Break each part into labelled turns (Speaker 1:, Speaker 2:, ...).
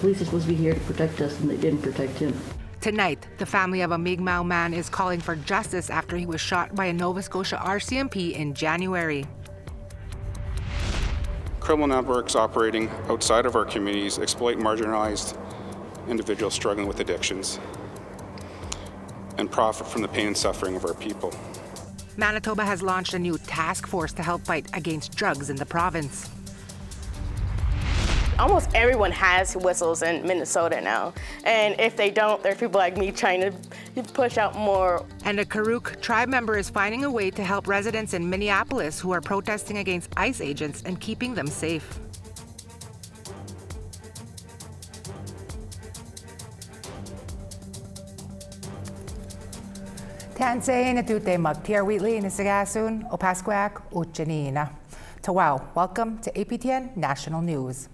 Speaker 1: Police are supposed to be here to protect us, and they didn't protect him.
Speaker 2: Tonight, the family of a Mi'kmaq man is calling for justice after he was shot by a Nova Scotia RCMP in January.
Speaker 3: Criminal networks operating outside of our communities exploit marginalized individuals struggling with addictions and profit from the pain and suffering of our people.
Speaker 2: Manitoba has launched a new task force to help fight against drugs in the province.
Speaker 4: Almost everyone has whistles in Minnesota now, and if they don't, there's people like me trying to push out more.
Speaker 2: And a Karuk tribe member is finding a way to help residents in Minneapolis who are protesting against ICE agents and keeping them safe.
Speaker 5: Tansay na tute magtiar wheatley na sigasun o pasquak uchanina. Tawau, welcome to APTN National News.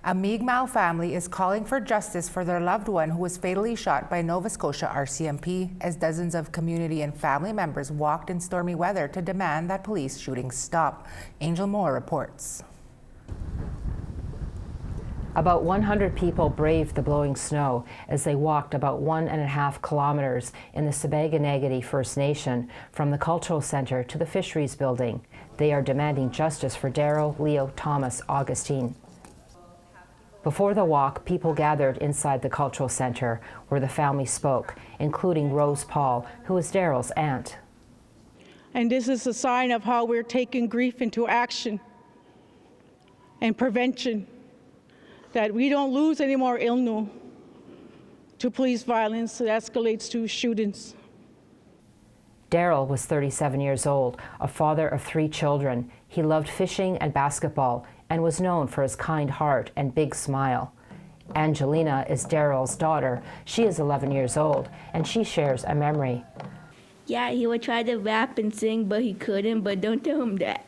Speaker 5: A Mi'kmaq family is calling for justice for their loved one who was fatally shot by Nova Scotia RCMP as dozens of community and family members walked in stormy weather to demand that police shootings stop. Angel Moore reports.
Speaker 6: About 100 people braved the blowing snow as they walked about 1.5 kilometers in the Sipekne'katik First Nation from the Cultural Center to the Fisheries Building. They are demanding justice for Darrel Augustine. Before the walk, people gathered inside the Cultural Center where the family spoke, including Rose Paul, who is Darrel's aunt.
Speaker 7: And this is a sign of how we're taking grief into action and prevention, that we don't lose any more Ilnu to police violence that escalates to shootings.
Speaker 6: Darrel was 37 years old, a father of 3 children. He loved fishing and basketball and was known for his kind heart and big smile. Angelina is Darrel's daughter. She is 11 years old, and she shares a memory.
Speaker 8: Yeah, he would try to rap and sing, but he couldn't, but don't tell him that.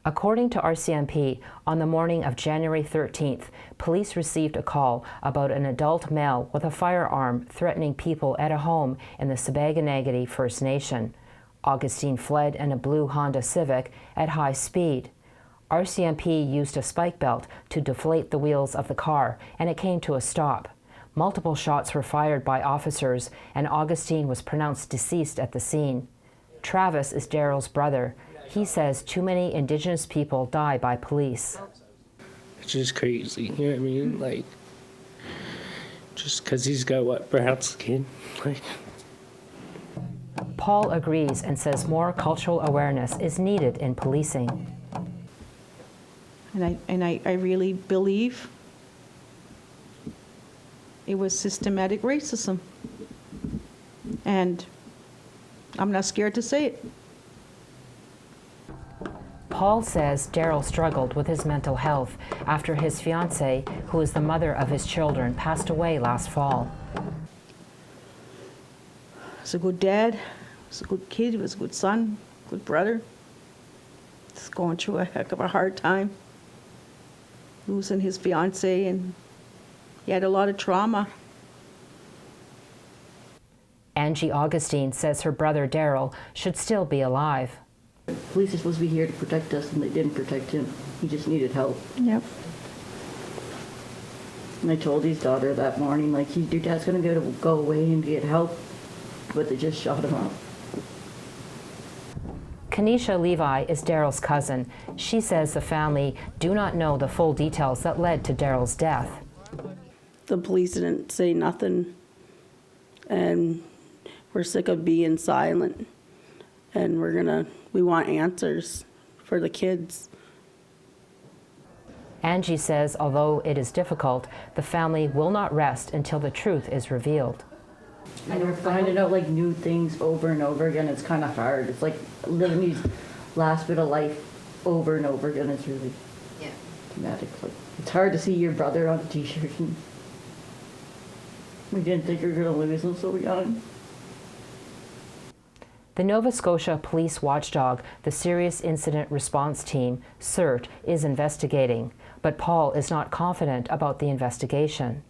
Speaker 6: According to RCMP, on the morning of January 13th, police received a call about an adult male with a firearm threatening people at a home in the Sipekne'katik First Nation. Augustine fled in a blue Honda Civic at high speed. RCMP used a spike belt to deflate the wheels of the car, and it came to a stop. Multiple shots were fired by officers, and Augustine was pronounced deceased at the scene. Travis is Darrel's brother. He says too many Indigenous people die by police.
Speaker 9: It's just crazy, you know what I mean? Like, just because he's got, what, brown skin? Like.
Speaker 6: Paul agrees and says more cultural awareness is needed in policing.
Speaker 7: And I really believe it was systematic racism. And I'm not scared to say it.
Speaker 6: Paul says Darrel struggled with his mental health after his fiancée, who is the mother of his children, passed away last fall.
Speaker 7: He's a good dad, he's a good kid, he was a good son, good brother. He's going through a heck of a hard time, losing his fiancée, and he had a lot of trauma.
Speaker 6: Angie Augustine says her brother Darrel should still be alive.
Speaker 1: Police are supposed to be here to protect us, and they didn't protect him. He just needed help.
Speaker 7: Yep.
Speaker 1: And I told his daughter that morning, like, your dad's going to go away and get help, but they just shot him up.
Speaker 6: Kanisha Levi is Darrel's cousin. She says the family do not know the full details that led to Darrel's death.
Speaker 10: The police didn't say nothing, and we're sick of being silent, and we want answers for the kids.
Speaker 6: Angie says although it is difficult, the family will not rest until the truth is revealed.
Speaker 1: And we're finding out like new things over and over again. It's kind of hard. It's like living his last bit of life over and over again. It's really traumatic. Like, it's hard to see your brother on a t-shirt. And we didn't think we were going to lose him so young.
Speaker 6: The Nova Scotia Police Watchdog, the Serious Incident Response Team, CERT, is investigating, but Paul is not confident about the investigation.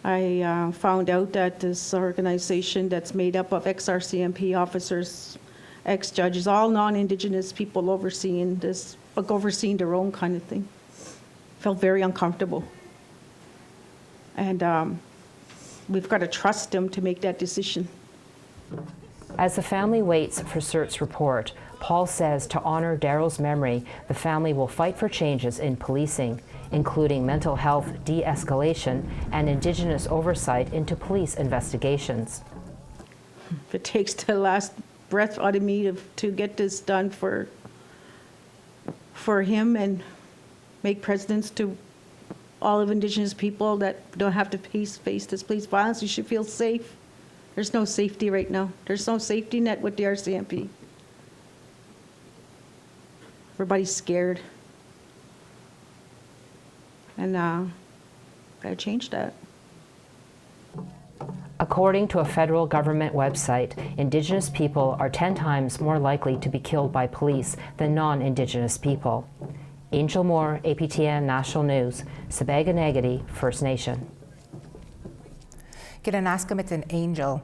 Speaker 7: I found out that this organization that's made up of ex-RCMP officers, ex-judges, all non-Indigenous people overseeing this, overseeing their own kind of thing. felt very uncomfortable. And we've got to trust him to make that decision.
Speaker 6: As the family waits for CERT's report, Paul says to honor Darrel's memory, the family will fight for changes in policing, including mental health de-escalation and Indigenous oversight into police investigations.
Speaker 7: If it takes the last breath out of me to get this done for him and make precedents to all of Indigenous people that don't have to face this police violence, you should feel safe. There's no safety right now. There's no safety net with the RCMP. Everybody's scared. And gotta change that.
Speaker 6: According to a federal government website, Indigenous people are 10 times more likely to be killed by police than non-Indigenous people. Angel Moore, APTN National News, Sipekne'katik First Nation.
Speaker 5: Kinanaskamitin Angel.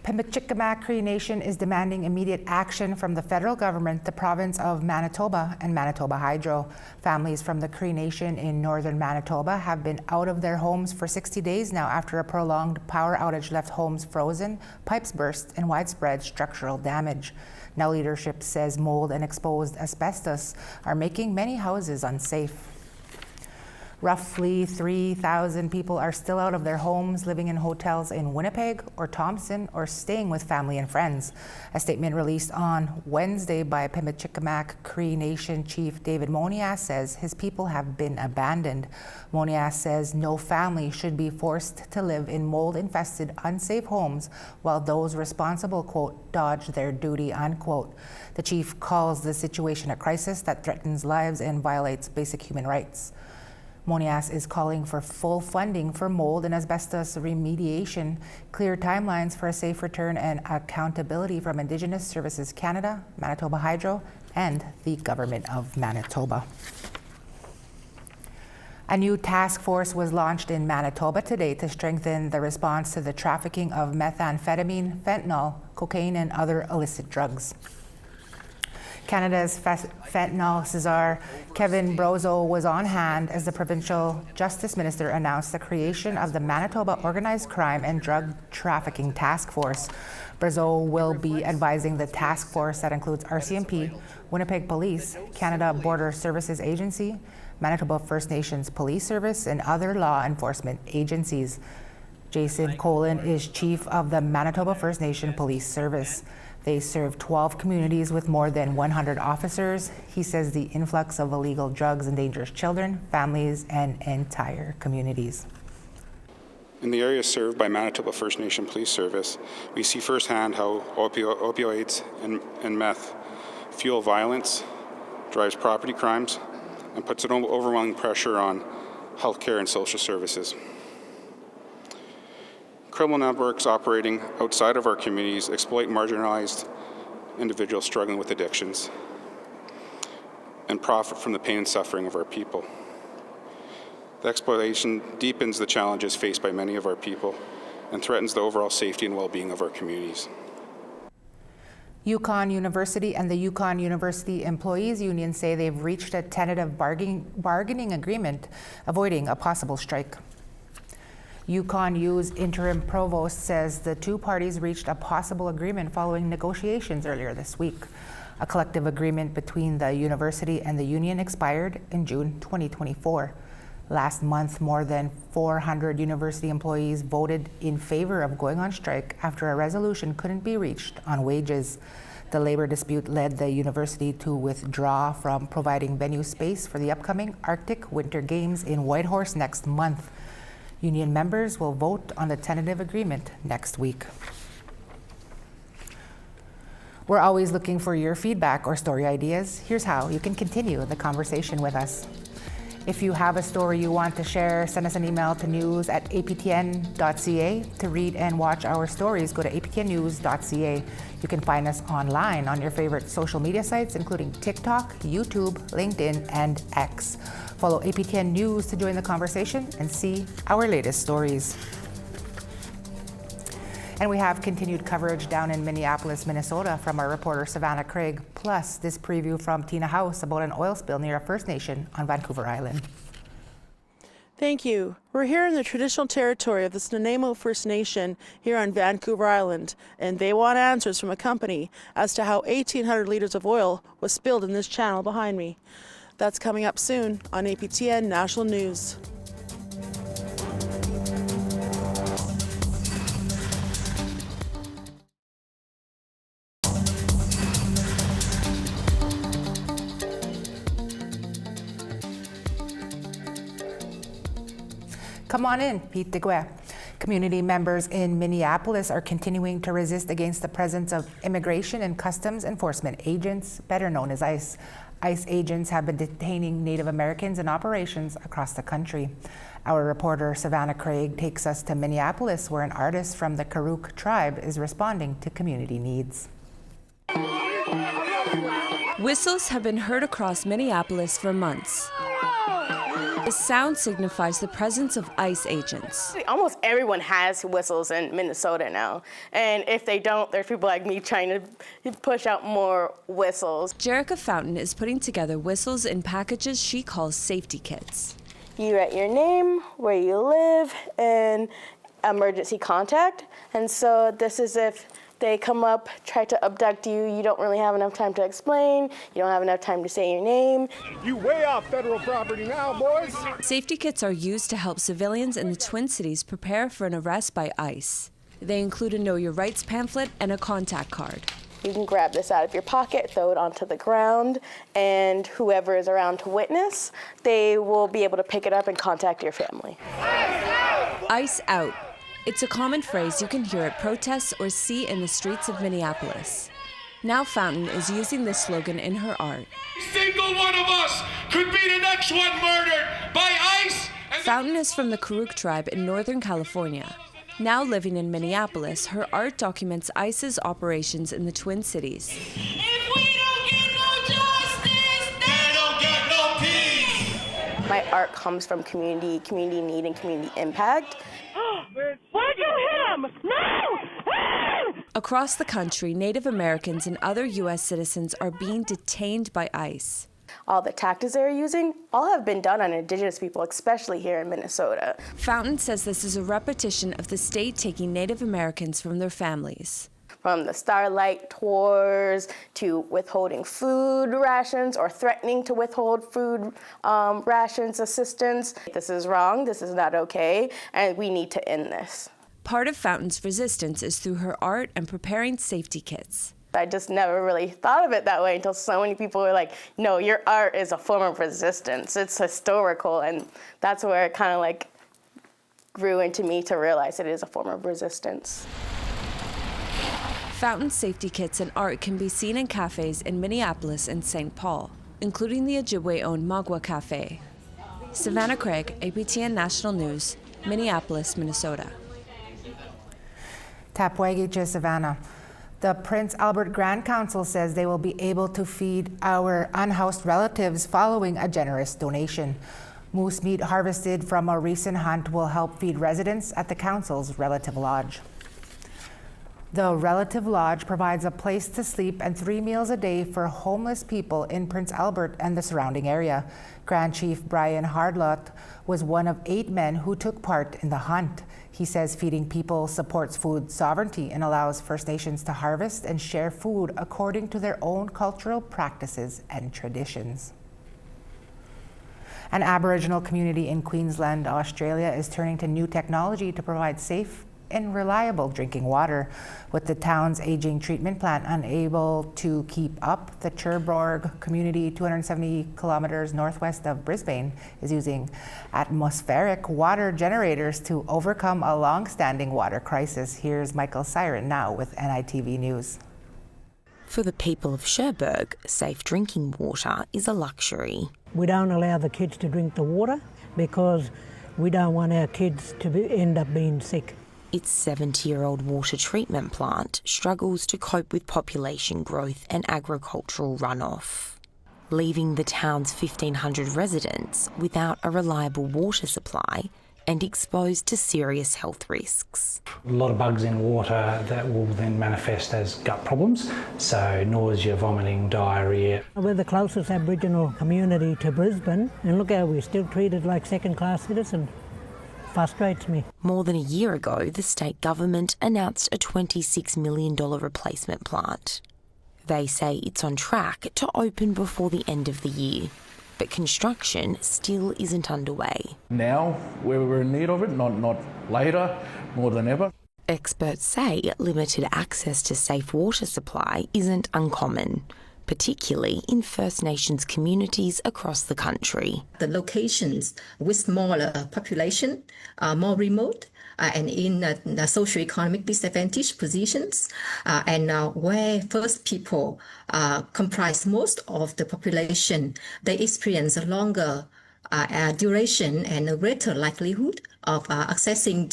Speaker 5: Pimicikamak Cree Nation is demanding immediate action from the federal government, the province of Manitoba, and Manitoba Hydro. Families from the Cree Nation in northern Manitoba have been out of their homes for 60 days now after a prolonged power outage left homes frozen, pipes burst, and widespread structural damage. Now leadership says mold and exposed asbestos are making many houses unsafe. Roughly 3,000 people are still out of their homes, living in hotels in Winnipeg or Thompson, or staying with family and friends. A statement released on Wednesday by Pimicikamak Cree Nation Chief David Monias says his people have been abandoned. Monias says no family should be forced to live in mold-infested, unsafe homes while those responsible, quote, dodge their duty, unquote. The chief calls the situation a crisis that threatens lives and violates basic human rights. Monias is calling for full funding for mold and asbestos remediation, clear timelines for a safe return, and accountability from Indigenous Services Canada, Manitoba Hydro, and the Government of Manitoba. A new task force was launched in Manitoba today to strengthen the response to the trafficking of methamphetamine, fentanyl, cocaine, and other illicit drugs. Canada's fentanyl czar Kevin Brozo was on hand as the provincial justice minister announced the creation of the Manitoba Organized Crime and Drug Trafficking Task Force. Brozo will be advising the task force that includes RCMP, Winnipeg Police, Canada Border Services Agency, Manitoba First Nations Police Service, and other law enforcement agencies. Jason Colin is chief of the Manitoba First Nation Police Service. They serve 12 communities with more than 100 officers. He says the influx of illegal drugs endangers children, families, and entire communities.
Speaker 3: In the areas served by Manitoba First Nation Police Service, we see firsthand how opioids and meth fuel violence, drives property crimes, and puts an overwhelming pressure on healthcare and social services. Criminal networks operating outside of our communities exploit marginalized individuals struggling with addictions and profit from the pain and suffering of our people. The exploitation deepens the challenges faced by many of our people and threatens the overall safety and well-being of our communities.
Speaker 5: Yukon University and the Yukon University Employees Union say they've reached a tentative bargaining agreement, avoiding a possible strike. Yukon U's interim provost says the two parties reached a possible agreement following negotiations earlier this week. A collective agreement between the university and the union expired in June 2024. Last month, more than 400 university employees voted in favor of going on strike after a resolution couldn't be reached on wages. The labor dispute led the university to withdraw from providing venue space for the upcoming Arctic Winter Games in Whitehorse next month. Union members will vote on the tentative agreement next week. We're always looking for your feedback or story ideas. Here's how you can continue the conversation with us. If you have a story you want to share, send us an email to news@aptn.ca. To read and watch our stories, go to aptnnews.ca. You can find us online on your favorite social media sites, including TikTok, YouTube, LinkedIn, and X. Follow APTN News to join the conversation and see our latest stories. And we have continued coverage down in Minneapolis, Minnesota from our reporter Savannah Craig, plus this preview from Tina House about an oil spill near a First Nation on Vancouver Island.
Speaker 11: Thank you. We're here in the traditional territory of the Sipekne'katik First Nation here on Vancouver Island, and they want answers from a company as to how 1,800 liters of oil was spilled in this channel behind me. That's coming up soon on APTN National News.
Speaker 5: Come on in, Pete DeGuet. Community members in Minneapolis are continuing to resist against the presence of Immigration and Customs Enforcement agents, better known as ICE. ICE agents have been detaining Native Americans in operations across the country. Our reporter Savannah Craig takes us to Minneapolis, where an artist from the Karuk tribe is responding to community needs.
Speaker 12: Whistles have been heard across Minneapolis for months. The sound signifies the presence of ICE agents.
Speaker 4: Almost everyone has whistles in Minnesota now. And if they don't, there's people like me trying to push out more whistles.
Speaker 12: Jerica Fountain is putting together whistles in packages she calls safety kits.
Speaker 4: You write your name, where you live, and emergency contact. And so this is if they come up, try to abduct you, you don't really have enough time to explain, you don't have enough time to say your name.
Speaker 13: You way off federal property now, boys.
Speaker 12: Safety kits are used to help civilians in the Twin Cities prepare for an arrest by ICE. They include a Know Your Rights pamphlet and a contact card.
Speaker 4: You can grab this out of your pocket, throw it onto the ground, and whoever is around to witness, they will be able to pick it up and contact your family.
Speaker 12: ICE out. It's a common phrase you can hear at protests or see in the streets of Minneapolis. Now Fountain is using this slogan in her art.
Speaker 14: Single one of us could be the next one murdered by ICE.
Speaker 12: Fountain is from the Karuk tribe in Northern California. Now living in Minneapolis, her art documents ICE's operations in the Twin Cities.
Speaker 14: If we don't get no justice, they don't get no peace.
Speaker 4: My art comes from community need, and community impact.
Speaker 14: Why'd you hit him? No!
Speaker 12: Across the country, Native Americans and other U.S. citizens are being detained by ICE.
Speaker 4: All the tactics they're using, all have been done on Indigenous people, especially here in Minnesota.
Speaker 12: Fountain says this is a repetition of the state taking Native Americans from their families.
Speaker 4: From the Starlight Tours to withholding food rations or threatening to withhold food rations assistance. This is wrong, this is not okay, and we need to end this.
Speaker 12: Part of Fountain's resistance is through her art and preparing safety kits.
Speaker 4: I just never really thought of it that way until so many people were like, no, your art is a form of resistance. It's historical, and that's where it kind of like grew into me to realize it is a form of resistance.
Speaker 12: Fountain safety kits and art can be seen in cafes in Minneapolis and St. Paul, including the Ojibwe-owned Magua Cafe. Savannah Craig, APTN National News, Minneapolis, Minnesota.
Speaker 5: Tapwagiche, Savannah. The Prince Albert Grand Council says they will be able to feed our unhoused relatives following a generous donation. Moose meat harvested from a recent hunt will help feed residents at the council's Relative Lodge. The Relative Lodge provides a place to sleep and 3 meals a day for homeless people in Prince Albert and the surrounding area. Grand Chief Brian Hardlott was one of 8 men who took part in the hunt. He says feeding people supports food sovereignty and allows First Nations to harvest and share food according to their own cultural practices and traditions. An Aboriginal community in Queensland, Australia is turning to new technology to provide safe and reliable drinking water. With the town's aging treatment plant unable to keep up, the Cherbourg community, 270 kilometers northwest of Brisbane, is using atmospheric water generators to overcome a long-standing water crisis. Here's Michael Siren now with NITV News.
Speaker 15: For the people of Cherbourg, safe drinking water is a luxury.
Speaker 16: We don't allow the kids to drink the water because we don't want our kids to end up being sick.
Speaker 15: Its 70-year-old water treatment plant struggles to cope with population growth and agricultural runoff, leaving the town's 1,500 residents without a reliable water supply and exposed to serious health risks.
Speaker 17: A lot of bugs in water that will then manifest as gut problems, so nausea, vomiting, diarrhoea.
Speaker 16: We're the closest Aboriginal community to Brisbane, and look how we're still treated like second-class citizens. Frustrates me.
Speaker 15: More than a year ago, the state government announced a $26 million replacement plant. They say it's on track to open before the end of the year, but construction still isn't underway.
Speaker 18: Now, where we're in need of it, not later, more than ever.
Speaker 15: Experts say limited access to safe water supply isn't uncommon, particularly in First Nations communities across the country.
Speaker 19: The locations with smaller population are more remote and in socio-economic disadvantaged positions, and where First people comprise most of the population, they experience a longer duration and a greater likelihood of not accessing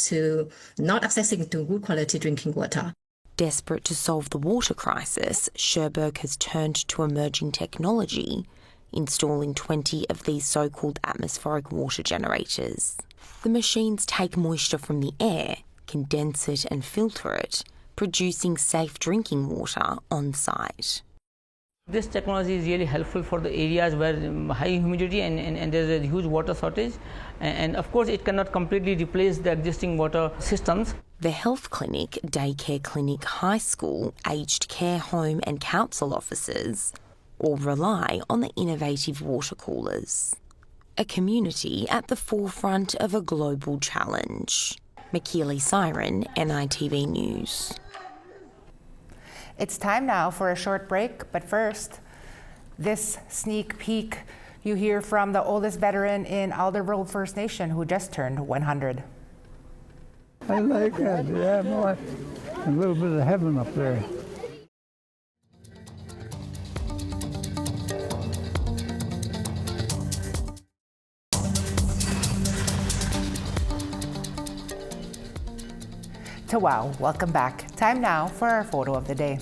Speaker 19: to good quality drinking water.
Speaker 15: Desperate to solve the water crisis, Cherbourg has turned to emerging technology, installing 20 of these so-called atmospheric water generators. The machines take moisture from the air, condense it and filter it, producing safe drinking water on site.
Speaker 20: This technology is really helpful for the areas where high humidity and there's a huge water shortage. And of course, it cannot completely replace the existing water systems.
Speaker 15: The health clinic, daycare clinic, high school, aged care home and council offices all rely on the innovative water coolers. A community at the forefront of a global challenge. Makili Siren, NITV News.
Speaker 5: It's time now for a short break, but first, this sneak peek you hear from the oldest veteran in Aldergrove First Nation who just turned 100.
Speaker 21: I like that, yeah, boy. A little bit of heaven up there.
Speaker 5: Tawau, welcome back. Time now for our photo of the day.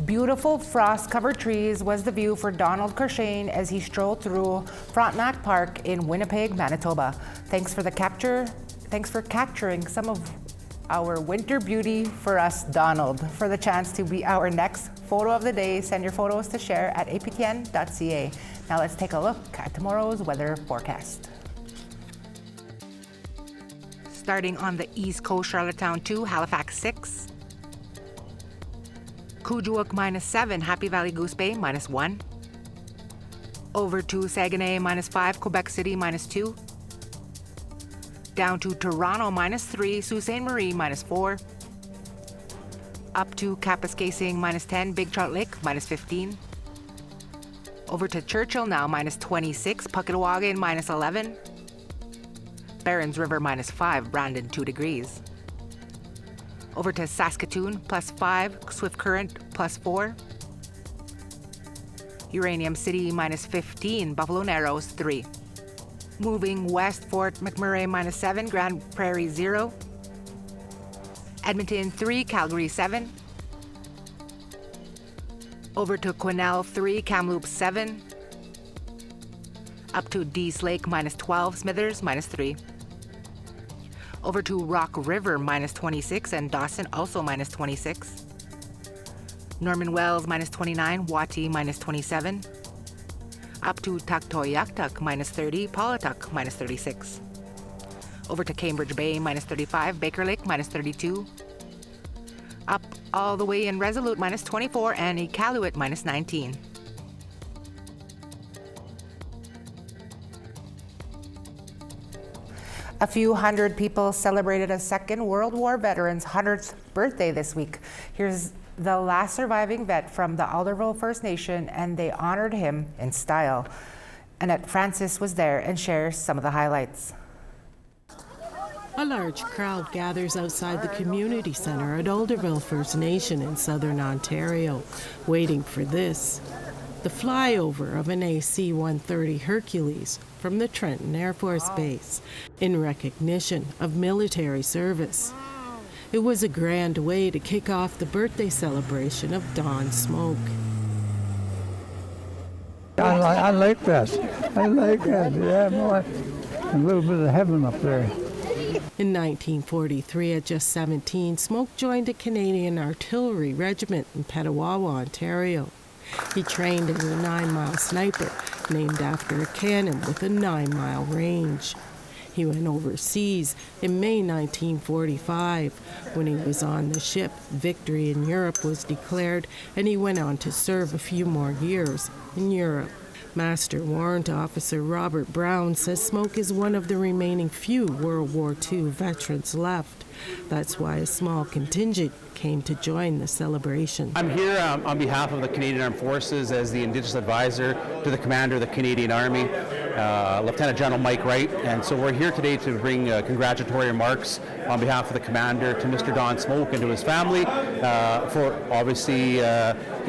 Speaker 5: Beautiful frost-covered trees was the view for Donald Kershane as he strolled through Frontenac Park in Winnipeg, Manitoba. Thanks for capturing some of our winter beauty for us, Donald. For the chance to be our next photo of the day, send your photos to share at aptn.ca. Now let's take a look at tomorrow's weather forecast.
Speaker 2: Starting on the East Coast, Charlottetown 2, Halifax 6. Kuujjuaq -7, Happy Valley Goose Bay -1. Over to Saguenay -5, Quebec City -2. Down to Toronto -3, Sault Ste. Marie -4. Up to Kapuskasing -10, Big Trout Lake -15. Over to Churchill now -26, Puckatawagan -11. Barons River -5, Brandon 2 degrees. Over to Saskatoon +5, Swift Current +4. Uranium City -15, Buffalo Narrows 3. Moving west, Fort McMurray -7, Grand Prairie 0. Edmonton 3, Calgary 7. Over to Quesnel 3, Kamloops 7. Up to Dease Lake -12, Smithers -3. Over to Rock River -26 and Dawson also -26. Norman Wells -29, Wati -27. Up to Tuktoyaktuk -30, Paulatuk -36. Over to Cambridge Bay -35, Baker Lake -32. Up all the way in Resolute -24 and Iqaluit -19.
Speaker 5: A few hundred people celebrated a Second World War veteran's 100th birthday this week. Here's the last surviving vet from the Aldergrove First Nation, and they honored him in style. Annette Francis was there and shares some of the highlights.
Speaker 22: A large crowd gathers outside the community centre at Aldergrove First Nation in southern Ontario, waiting for this. The flyover of an AC-130 Hercules from the Trenton Air Force Base in recognition of military service. It was a grand way to kick off the birthday celebration of Don Smoke.
Speaker 21: I like that. I like that. Yeah, boy. a little bit of heaven up there.
Speaker 22: In 1943, at just 17, Smoke joined a Canadian artillery regiment in Petawawa, Ontario. He trained as a 9-mile sniper, named after a cannon with a 9-mile range. He went overseas in May 1945. When he was on the ship, victory in Europe was declared, and he went on to serve a few more years in Europe. Master Warrant Officer Robert Brown says Smoke is one of the remaining few World War II veterans left. That's why a small contingent came to join the celebration.
Speaker 8: I'm here on behalf of the Canadian Armed Forces as the Indigenous Advisor to the Commander of the Canadian Army, Lieutenant General Mike Wright, and so we're here today to bring congratulatory remarks on behalf of the Commander to Mr. Don Smoke and to his family for obviously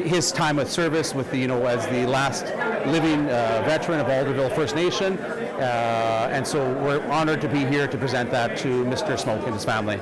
Speaker 8: his time of service with as the last living veteran of Alderville First Nation, and so we're honored to be here to present that to Mr. Smoke and his family.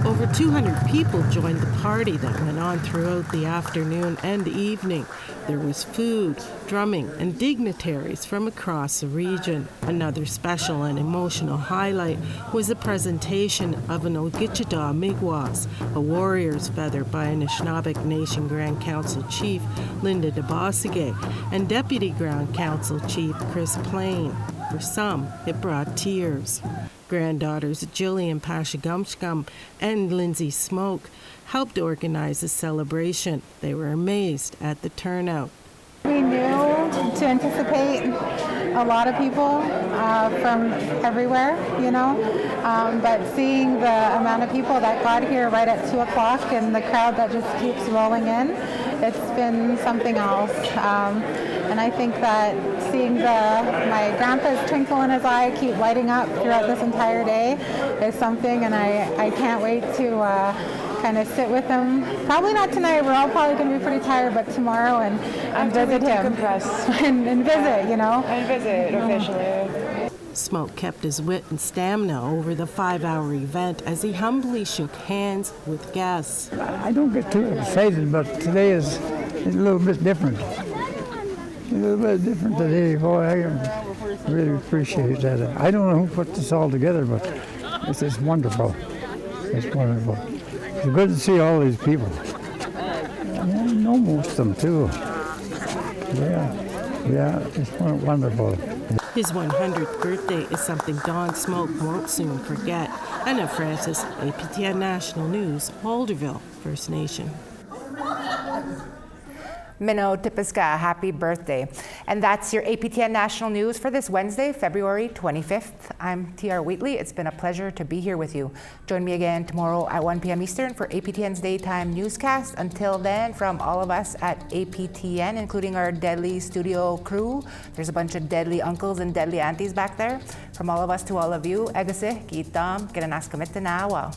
Speaker 22: Over 200 people joined the party that went on throughout the afternoon and evening. There was food, drumming, and dignitaries from across the region. Another special and emotional highlight was the presentation of an Ogichida Miigwes, a warrior's feather by Sipekne'katik Nation Grand Council Chief Linda DeBossige and Deputy Grand Council Chief Chris Plain. For some, it brought tears. Granddaughters Jillian Pashagumshkam and Lindsay Smoke helped organize the celebration. They were amazed at the turnout.
Speaker 9: We knew to anticipate a lot of people from everywhere, but seeing the amount of people that got here right at 2 o'clock and the crowd that just keeps rolling in, it's been something else. And I think that seeing my grandpa's twinkle in his eye keep lighting up throughout this entire day is something, and I can't wait to kind of sit with him. Probably not tonight, we're all probably going to be pretty tired, but tomorrow and visit him. and visit, And visit officially.
Speaker 22: Smoke kept his wit and stamina over the 5-hour event as he humbly shook hands with guests.
Speaker 21: I don't get too excited, but today is a little bit different. A little bit different today. Boy, I really appreciate that. I don't know who put this all together, but it's just wonderful. It's wonderful. It's good to see all these people. I know most of them, too. Yeah, it's wonderful.
Speaker 22: His 100th birthday is something Don Smoke won't soon forget. Anna Francis, APTN National News, Alderville First Nation.
Speaker 5: Minnow Tipiska, happy birthday. And that's your APTN National News for this Wednesday, February 25th. I'm TR Wheatley. It's been a pleasure to be here with you. Join me again tomorrow at 1 p.m. Eastern for APTN's Daytime Newscast. Until then, from all of us at APTN, including our deadly studio crew, there's a bunch of deadly uncles and deadly aunties back there. From all of us to all of you, Egasi, Kitam, Kinanaskamitanawa.